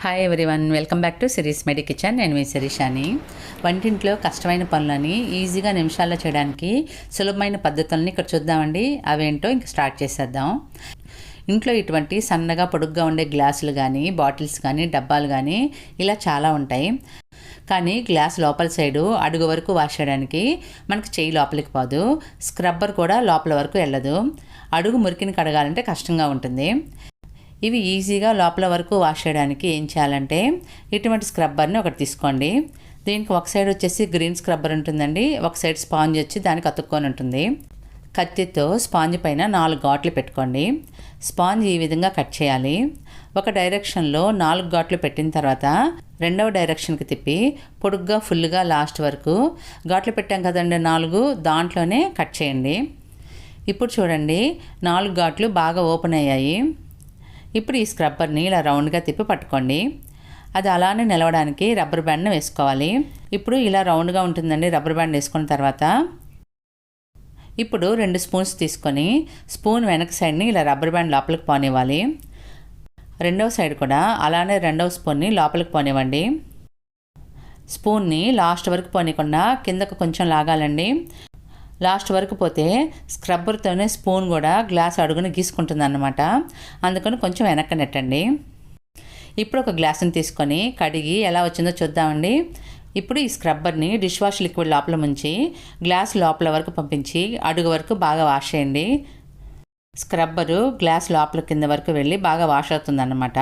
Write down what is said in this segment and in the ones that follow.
Hi everyone, welcome back to series medi kitchen. నేను మీ శిరీషాని. వంటింట్లో కష్టమైన పనులని ఈజీగా నిమిషాల్లో చేయడానికి సులభమైన పద్ధతులని ఇక్కడ చూద్దామండి. అవేంటో ఇంక స్టార్ట్ చేసేద్దాం. ఇంట్లో ఇటువంటి సన్నగా పొడుగ్గా ఉండే గ్లాసులు కానీ, బాటిల్స్ కానీ, డబ్బాలు కానీ ఇలా చాలా ఉంటాయి. కానీ గ్లాస్ లోపల సైడు అడుగు వరకు వాష్ చేయడానికి మనకు చెయ్యి లోపలికి పోదు, స్క్రబ్బర్ కూడా లోపల వరకు వెళ్ళదు. అడుగు మురికిని కడగాలంటే కష్టంగా ఉంటుంది. ఇవి ఈజీగా లోపల వరకు వాష్ చేయడానికి ఏం చేయాలంటే ఇటువంటి స్క్రబ్బర్ని ఒకటి తీసుకోండి. దీనికి ఒక సైడ్ వచ్చేసి గ్రీన్ స్క్రబ్బర్ ఉంటుందండి, ఒక సైడ్ స్పాంజ్ వచ్చి దానికి అతుక్కొని ఉంటుంది. కత్తితో స్పాంజ్ పైన 4 ఘాట్లు పెట్టుకోండి. స్పాంజ్ ఈ విధంగా కట్ చేయాలి. ఒక డైరెక్షన్లో 4 ఘాట్లు పెట్టిన తర్వాత రెండవ డైరెక్షన్కి తిప్పి పొడుగ్గా ఫుల్గా లాస్ట్ వరకు ఘాట్లు పెట్టాం కదండి 4, దాంట్లోనే కట్ చేయండి. ఇప్పుడు చూడండి 4 ఘాట్లు బాగా ఓపెన్ అయ్యాయి. ఇప్పుడు ఈ స్క్రబ్బర్ని ఇలా రౌండ్గా తిప్పి పట్టుకోండి. అది అలానే నిలవడానికి రబ్బర్ బ్యాండ్ని వేసుకోవాలి. ఇప్పుడు ఇలా రౌండ్గా ఉంటుందండి. రబ్బర్ బ్యాండ్ వేసుకున్న తర్వాత ఇప్పుడు 2 స్పూన్స్ తీసుకొని స్పూన్ వెనక సైడ్ని ఇలా రబ్బర్ బ్యాండ్ లోపలికి పోనివ్వాలి. రెండవ సైడ్ కూడా అలానే రెండవ స్పూన్ని లోపలికి పోనివ్వండి. స్పూన్ని లాస్ట్ వరకు పోనీయకుండా కిందకు కొంచెం లాగాలండి. లాస్ట్ వరకు పోతే స్క్రబ్బర్తోనే స్పూన్ కూడా గ్లాస్ అడుగుని గీసుకుంటుంది అన్నమాట. అందుకని కొంచెం వెనక్కి నెట్టండి. ఇప్పుడు ఒక గ్లాసుని తీసుకొని కడిగి ఎలా వచ్చిందో చూద్దామండి. ఇప్పుడు ఈ స్క్రబ్బర్ని డిష్ వాష్ లిక్విడ్ లోపల ముంచి గ్లాస్ లోపల వరకు పంపించి అడుగు వరకు బాగా వాష్ చేయండి. స్క్రబ్బరు గ్లాస్ లోపల కింద వరకు వెళ్ళి బాగా వాష్ అవుతుంది అన్నమాట.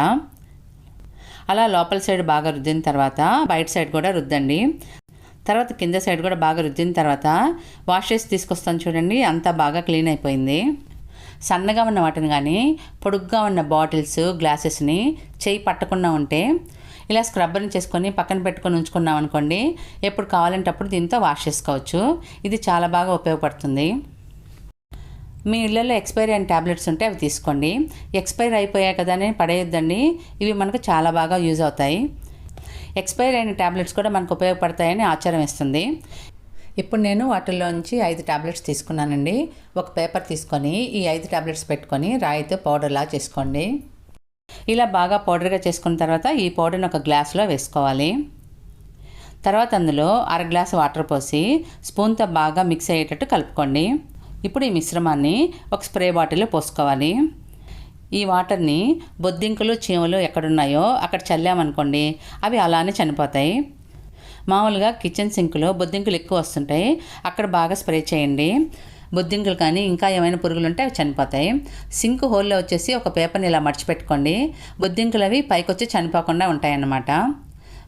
అలా లోపల సైడ్ బాగా రుద్దిన తర్వాత బయట సైడ్ కూడా రుద్దండి. తర్వాత కింద సైడ్ కూడా బాగా రుద్దిన తర్వాత వాష్ చేసి తీసుకొస్తాను చూడండి. అంతా బాగా క్లీన్ అయిపోయింది. సన్నగా ఉన్న వాటిని కానీ పొడుగ్గా ఉన్న బాటిల్స్, గ్లాసెస్ని చేయి పట్టకుండా ఉంటే ఇలా స్క్రబ్బర్ని చేసుకొని పక్కన పెట్టుకొని ఉంచుకున్నాం అనుకోండి, ఎప్పుడు కావాలంటే అప్పుడు దీంతో వాష్ చేసుకోవచ్చు. ఇది చాలా బాగా ఉపయోగపడుతుంది. మీ ఇళ్ళల్లో ఎక్స్పైరీ అయిన ట్యాబ్లెట్స్ ఉంటే అవి తీసుకోండి. ఎక్స్పైర్ అయిపోయాయి కదా అని పడేయొద్దండి. ఇవి మనకు చాలా బాగా యూజ్ అవుతాయి. ఎక్స్పైర్ అయిన ట్యాబ్లెట్స్ కూడా మనకు ఉపయోగపడతాయని ఆచారం ఇస్తుంది. ఇప్పుడు నేను వాటిల్లోంచి 5 ట్యాబ్లెట్స్ తీసుకున్నానండి. ఒక పేపర్ తీసుకొని ఈ 5 ట్యాబ్లెట్స్ పెట్టుకొని రాయితో పౌడర్లా చేసుకోండి. ఇలా బాగా పౌడర్గా చేసుకున్న తర్వాత ఈ పౌడర్ని ఒక గ్లాసులో వేసుకోవాలి. తర్వాత అందులో 1/2 గ్లాస్ వాటర్ పోసి స్పూన్తో బాగా మిక్స్ అయ్యేటట్టు కలుపుకోండి. ఇప్పుడు ఈ మిశ్రమాన్ని ఒక స్ప్రే బాటిల్లో పోసుకోవాలి. ఈ వాటర్ని బొద్దింకలు, చీమలు ఎక్కడున్నాయో అక్కడ చల్లామనుకోండి, అవి అలానే చనిపోతాయి. మామూలుగా కిచెన్ సింక్లో బొద్దింకలు ఎక్కువ వస్తుంటాయి, అక్కడ బాగా స్ప్రే చేయండి. బొద్దింకలు కానీ ఇంకా ఏమైనా పురుగులు ఉంటే అవి చనిపోతాయి. సింక్ హోల్లో వచ్చేసి ఒక పేపర్ని ఇలా మడిచిపెట్టుకోండి. బొద్దింకలు అవి పైకొచ్చి చనిపోకుండా ఉంటాయన్నమాట.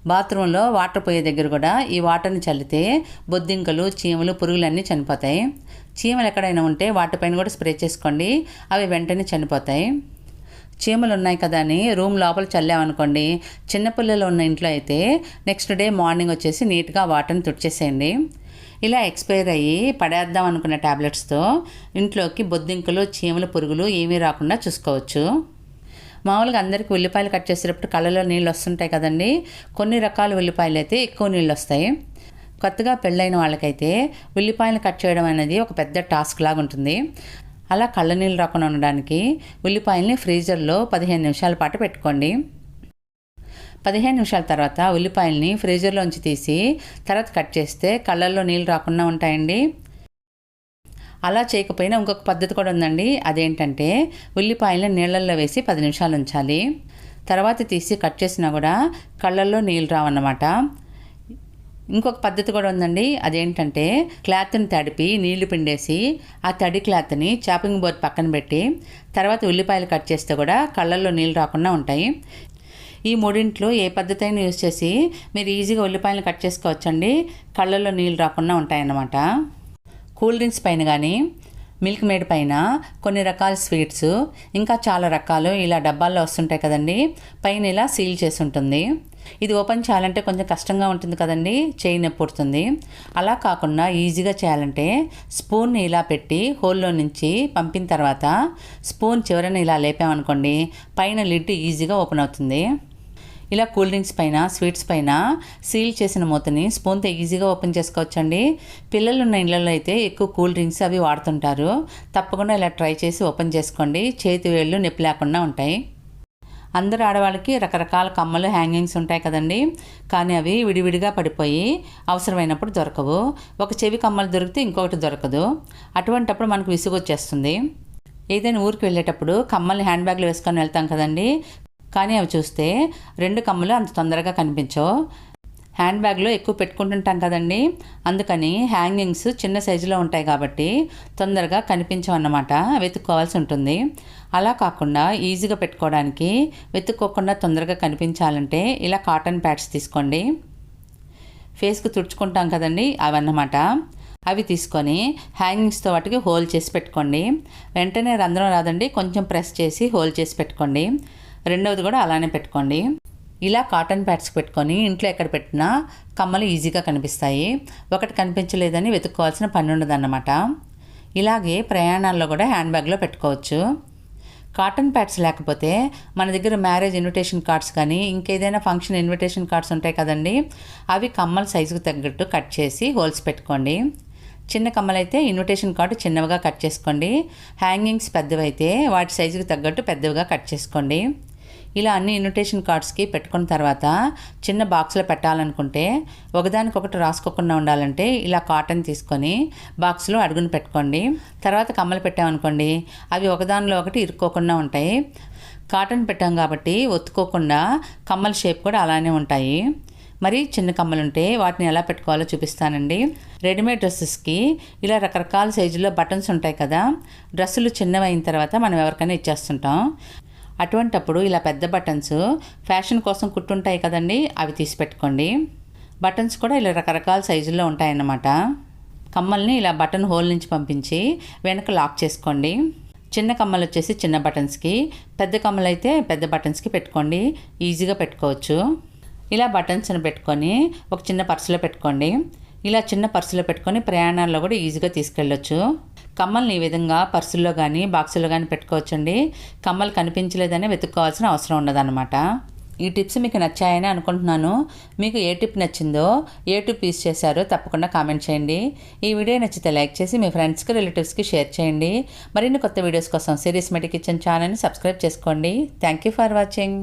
బాత్రూంలో వాటర్ పోయే దగ్గర కూడా ఈ వాటర్ని చల్లితే బొద్దింకలు, చీమలు, పురుగులన్నీ చనిపోతాయి. చీమలు ఎక్కడైనా ఉంటే వాటిపైన కూడా స్ప్రే చేసుకోండి, అవి వెంటనే చనిపోతాయి. చీమలు ఉన్నాయి కదా అని రూమ్ లోపల చల్లామనుకోండి, చిన్నపిల్లలు ఉన్న ఇంట్లో అయితే నెక్స్ట్ డే మార్నింగ్ వచ్చేసి నీట్గా వాటర్ని తుడిచేసేయండి. ఇలా ఎక్స్పైర్ అయ్యి పడేద్దాం అనుకున్న ట్యాబ్లెట్స్తో ఇంట్లోకి బొద్దింకలు, చీమలు, పురుగులు ఏమీ రాకుండా చూసుకోవచ్చు. మామూలుగా అందరికీ ఉల్లిపాయలు కట్ చేసేటప్పుడు కళ్ళలో నీళ్ళు వస్తుంటాయి కదండి. కొన్ని రకాల ఉల్లిపాయలు అయితే ఎక్కువ నీళ్ళు వస్తాయి. కొత్తగా పెళ్ళైన వాళ్ళకైతే ఉల్లిపాయలు కట్ చేయడం అనేది ఒక పెద్ద టాస్క్ లాగా ఉంటుంది. అలా కళ్ళ నీళ్ళు రాకుండా ఉండడానికి ఉల్లిపాయల్ని ఫ్రీజర్లో 15 నిమిషాల పాటు పెట్టుకోండి. 15 నిమిషాల తర్వాత ఉల్లిపాయల్ని ఫ్రీజర్లోంచి తీసి తర్వాత కట్ చేస్తే కళ్ళల్లో నీళ్ళు రాకుండా ఉంటాయండి. అలా చేయకపోయినా ఇంకొక పద్ధతి కూడా ఉందండి. అదేంటంటే ఉల్లిపాయలను నీళ్ళల్లో వేసి 10 నిమిషాలు ఉంచాలి. తర్వాత తీసి కట్ చేసినా కూడా కళ్ళల్లో నీళ్ళు రావన్నమాట. ఇంకొక పద్ధతి కూడా ఉందండి. అదేంటంటే క్లాత్ని తడిపి నీళ్లు పిండేసి ఆ తడి క్లాత్ని చాపింగ్ బోర్డ్ పక్కన పెట్టి తర్వాత ఉల్లిపాయలు కట్ చేస్తే కూడా కళ్ళల్లో నీళ్ళు రాకుండా ఉంటాయి. ఈ మూడింట్లో ఏ పద్ధతి అయినా యూజ్ చేసి మీరు ఈజీగా ఉల్లిపాయలను కట్ చేసుకోవచ్చండి. కళ్ళల్లో నీళ్ళు రాకుండా ఉంటాయన్నమాట. కూల్ డ్రింక్స్ పైన కానీ, మిల్క్ మేడ్ పైన కొన్ని రకాల స్వీట్స్, ఇంకా చాలా రకాలు ఇలా డబ్బాల్లో వస్తుంటాయి కదండి, పైన ఇలా సీల్ చేసి ఉంటుంది. ఇది ఓపెన్ చేయాలంటే కొంచెం కష్టంగా ఉంటుంది కదండి, చేయి నొప్పి పుడుతుంది. అలా కాకుండా ఈజీగా చేయాలంటే స్పూన్ని ఇలా పెట్టి హోల్లో నుంచి పంపిన తర్వాత స్పూన్ చివరన ఇలా లేపామనుకోండి, పైన లిడ్ ఈజీగా ఓపెన్ అవుతుంది. ఇలా కూల్ డ్రింక్స్ పైన, స్వీట్స్ పైన సీల్ చేసిన మూతని స్పూన్తో ఈజీగా ఓపెన్ చేసుకోవచ్చండి. పిల్లలు ఉన్న ఇళ్ళల్లో అయితే ఎక్కువ కూల్ డ్రింక్స్ అవి వాడుతుంటారు. తప్పకుండా ఇలా ట్రై చేసి ఓపెన్ చేసుకోండి. చేతి వేళ్ళు నొప్పి లేకుండా ఉంటాయి. అందరు ఆడవాళ్ళకి రకరకాల కమ్మలు హ్యాంగింగ్స్ ఉంటాయి కదండి, కానీ అవి విడివిడిగా పడిపోయి అవసరమైనప్పుడు దొరకవు. ఒక చెవి కమ్మలు దొరికితే ఇంకొకటి దొరకదు. అటువంటప్పుడు మనకు విసుగు వచ్చేస్తుంది. ఏదైనా ఊరికి వెళ్ళేటప్పుడు కమ్మల్ని హ్యాండ్ బ్యాగ్లో వేసుకొని వెళ్తాం కదండి, కానీ అవి చూస్తే 2 కమ్మలు అంత తొందరగా కనిపించవు. హ్యాండ్ బ్యాగ్లో ఎక్కువ పెట్టుకుంటుంటాం కదండి, అందుకని హ్యాంగింగ్స్ చిన్న సైజులో ఉంటాయి కాబట్టి తొందరగా కనిపించవన్నమాట, వెతుక్కోవాల్సి ఉంటుంది. అలా కాకుండా ఈజీగా పెట్టుకోవడానికి, వెతుక్కోకుండా తొందరగా కనిపించాలంటే ఇలా కాటన్ ప్యాడ్స్ తీసుకోండి. ఫేస్కి తుడుచుకుంటాం కదండి, అవన్నమాట. అవి తీసుకొని హ్యాంగింగ్స్తో వాటికి హోల్ చేసి పెట్టుకోండి. వెంటనే రంధ్రం రాదండి, కొంచెం ప్రెస్ చేసి హోల్ చేసి పెట్టుకోండి. రెండవది కూడా అలానే పెట్టుకోండి. ఇలా కాటన్ ప్యాడ్స్ పెట్టుకొని ఇంట్లో ఎక్కడ పెట్టినా కమ్మలు ఈజీగా కనిపిస్తాయి. ఒకటి కనిపించలేదని వెతుక్కోవాల్సిన పని ఉండదన్నమాట. ఇలాగే ప్రయాణాల్లో కూడా హ్యాండ్ బ్యాగ్లో పెట్టుకోవచ్చు. కాటన్ ప్యాడ్స్ లేకపోతే మన దగ్గర మ్యారేజ్ ఇన్విటేషన్ కార్డ్స్ కానీ ఇంకేదైనా ఫంక్షన్ ఇన్విటేషన్ కార్డ్స్ ఉంటాయి కదండి, అవి కమ్మల సైజుకు తగ్గట్టు కట్ చేసి హోల్స్ పెట్టుకోండి. చిన్న కమ్మలైతే ఇన్విటేషన్ కార్డు చిన్నవిగా కట్ చేసుకోండి. హ్యాంగింగ్స్ పెద్దవైతే వాటి సైజుకు తగ్గట్టు పెద్దవిగా కట్ చేసుకోండి. ఇలా అన్ని ఇన్విటేషన్ కార్డ్స్కి పెట్టుకున్న తర్వాత చిన్న బాక్స్లో పెట్టాలనుకుంటే ఒకదానికొకటి రాసుకోకుండా ఉండాలంటే ఇలా కాటన్ తీసుకొని బాక్స్లో అడుగును పెట్టుకోండి. తర్వాత కమ్మలు పెట్టామనుకోండి, అవి ఒకదానిలో ఒకటి ఇరుక్కోకుండా ఉంటాయి. కాటన్ పెట్టాం కాబట్టి ఒత్తుకోకుండా కమ్మల షేప్ కూడా అలానే ఉంటాయి. మరి చిన్న కమ్మలు ఉంటే వాటిని ఎలా పెట్టుకోవాలో చూపిస్తానండి. రెడీమేడ్ డ్రెస్సెస్కి ఇలా రకరకాల సైజుల్లో బటన్స్ ఉంటాయి కదా, డ్రెస్సులు చిన్నవైన తర్వాత మనం ఎవరికైనా ఇచ్చేస్తుంటాం. అటువంటప్పుడు ఇలా పెద్ద బటన్స్ ఫ్యాషన్ కోసం కుట్టుంటాయి కదండి, అవి తీసి పెట్టుకోండి. బటన్స్ కూడా ఇలా రకరకాల సైజుల్లో ఉంటాయన్నమాట. కమ్మల్ని ఇలా బటన్ హోల్ నుంచి పంపించి వెనక లాక్ చేసుకోండి. చిన్న కమ్మలు వచ్చేసి చిన్న బటన్స్కి, పెద్ద కమ్మలు అయితే పెద్ద బటన్స్కి పెట్టుకోండి. ఈజీగా పెట్టుకోవచ్చు. ఇలా బటన్స్ని పెట్టుకొని ఒక చిన్న పర్సులో పెట్టుకోండి. ఇలా చిన్న పర్సులో పెట్టుకొని ప్రయాణాల్లో కూడా ఈజీగా తీసుకెళ్ళొచ్చు. కమ్మల్ని ఈ విధంగా పర్సుల్లో కానీ బాక్సుల్లో కానీ పెట్టుకోవచ్చండి. కమ్మలు కనిపించలేదని వెతుక్కోవాల్సిన అవసరం ఉండదన్నమాట. ఈ టిప్స్ మీకు నచ్చాయని అనుకుంటున్నాను. మీకు ఏ టిప్ నచ్చిందో, ఏ టిప్ యూస్ చేశారో తప్పకుండా కామెంట్ చేయండి. ఈ వీడియో నచ్చితే లైక్ చేసి మీ ఫ్రెండ్స్కి, రిలేటివ్స్కి షేర్ చేయండి. మరిన్ని కొత్త వీడియోస్ కోసం సిరీస్ మెటి కిచెన్ ఛానల్ని సబ్స్క్రైబ్ చేసుకోండి. Thank you for watching.